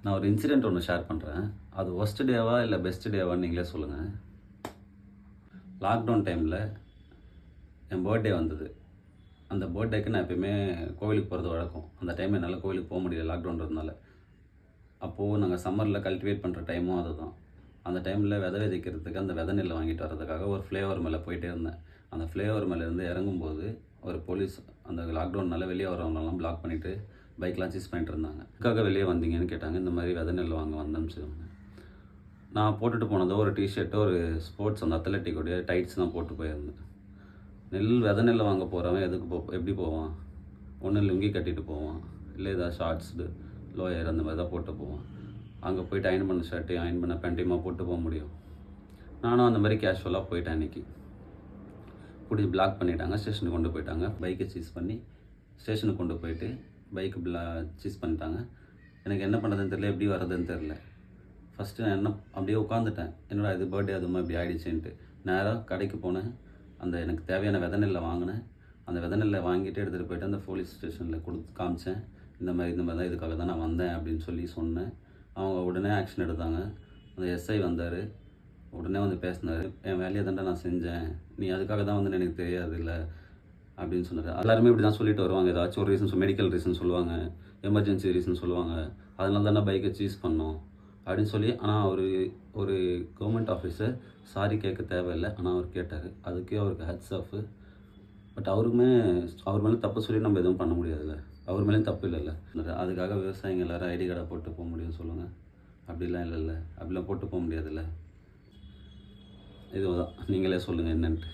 நான் ஒரு இன்சிடெண்ட் ஒன்று ஷேர் பண்ணுறேன். அது ஒர்ஸ்ட் டேவா இல்லை பெஸ்ட் டேவான்னு நீங்களே சொல்லுங்கள். லாக்டவுன் டைமில் என் பர்த்டே வந்தது. அந்த பர்த்டேக்கு நான் எப்பயுமே கோவிலுக்கு போகிறது வழக்கம். அந்த டைம் என்னால் கோவிலுக்கு போக முடியல லாக்டவுன்றதுனால. அப்போது நாங்கள் சம்மரில் கல்டிவேட் பண்ணுற டைமும் அதுதான். அந்த டைமில் விதை விதைக்கிறதுக்கு அந்த விதை நெல்லை வாங்கிட்டு வர்றதுக்காக ஒரு ஃப்ளைஓவர் மேலே போயிட்டே இருந்தேன். அந்த ஃப்ளைஓவர் மேலேருந்து இறங்கும்போது ஒரு போலீஸ் அந்த லாக்டவுன்னால வெளியே வரவங்களெல்லாம் பிளாக் பண்ணிவிட்டு பைக்லாம் சீஸ் பண்ணிட்டு இருந்தாங்க. எதுக்காக வெளியே வந்தீங்கன்னு கேட்டாங்க. இந்த மாதிரி விதை நெல் வாங்க வந்தேன்னு சொல்லுவாங்க. நான் போட்டுட்டு போனதோ ஒரு டிஷர்ட்டு, ஒரு ஸ்போர்ட்ஸ் அந்த அத்லெட்டிக்கோடைய டைட்ஸ் தான் போட்டு போயிருந்தேன். விதை நெல்லை வாங்க போகிறவன் எப்படி போவான்? ஒன்று லுங்கி கட்டிட்டு போவான், இல்லை ஏதாவது ஷார்ட்ஸு லோயர் அந்த மாதிரி தான் போட்டு போவான். அங்கே போய்ட்டு அயன் பண்ண ஷர்ட்டு அயன் பண்ண பேண்ட்டையுமா போட்டு போக முடியும். நானும் அந்த மாதிரி கேஷுவலாக போயிட்டேன். அன்றைக்கி பிடிச்சி பிளாக் பண்ணிட்டாங்க. ஸ்டேஷனுக்கு கொண்டு போயிட்டாங்க. பைக்கை சீஸ் பண்ணி ஸ்டேஷனுக்கு கொண்டு போயிட்டு பைக்கு சீஸ் பண்ணிட்டாங்க. எனக்கு என்ன பண்ணுறதுன்னு தெரியல, எப்படி வர்றதுன்னு தெரில. ஃபஸ்ட்டு நான் அப்படியே உட்காந்துட்டேன். என்னோட இது பர்த்டே அதுமா இப்படி ஆகிடுச்சின்ட்டு நேராக கடைக்கு போனேன். அந்த எனக்கு தேவையான விதை நெல்லை வாங்கினேன். அந்த விதை நெல்லை வாங்கிட்டு எடுத்துகிட்டு போய்ட்டு அந்த போலீஸ் ஸ்டேஷனில் காமிச்சேன். இந்த மாதிரி தான் இதுக்காக தான் நான் வந்தேன் அப்படின்னு சொன்னேன். அவங்க உடனே ஆக்ஷன் எடுத்தாங்க. அந்த எஸ்ஐ வந்தார். உடனே வந்து பேசினார். என் வேலையை தாண்டா நான் செஞ்சேன், நீ அதுக்காக தான் வந்து எனக்கு தெரியாது இல்லை அப்படின்னு சொன்னார். எல்லாருமே இப்படி தான் சொல்லிட்டு வருவாங்க. ஏதாச்சும் ஒரு ரீசன், மெடிக்கல் ரீசன் சொல்லுவாங்க, எமர்ஜென்சி ரீசன் சொல்லுவாங்க. அதனால தான் நான் பைக்கை சீஸ் பண்ணோம் அப்படின்னு சொல்லி. ஆனால் ஒரு கவர்மெண்ட் ஆஃபீஸர் சாரி கேட்க தேவையில்லை. ஆனால் அவர் கேட்டார். அதுக்கே அவருக்கு ஹேட்ஸ் ஆஃப். பட் அவர் மேலே தப்பு சொல்லி நம்ம எதுவும் பண்ண முடியாதுல்ல. அவர் மேலேயும் தப்பு இல்லைல்ல. அதுக்காக விவசாயிங்க எல்லோரும் ஐடி கார்டை போட்டு போக முடியும்னு சொல்லுங்கள். அப்படிலாம் இல்லைல்ல. அப்படிலாம் போட்டு போக முடியாதுல்ல. இதுதான் நீங்களே சொல்லுங்கள் என்னன்ட்டு.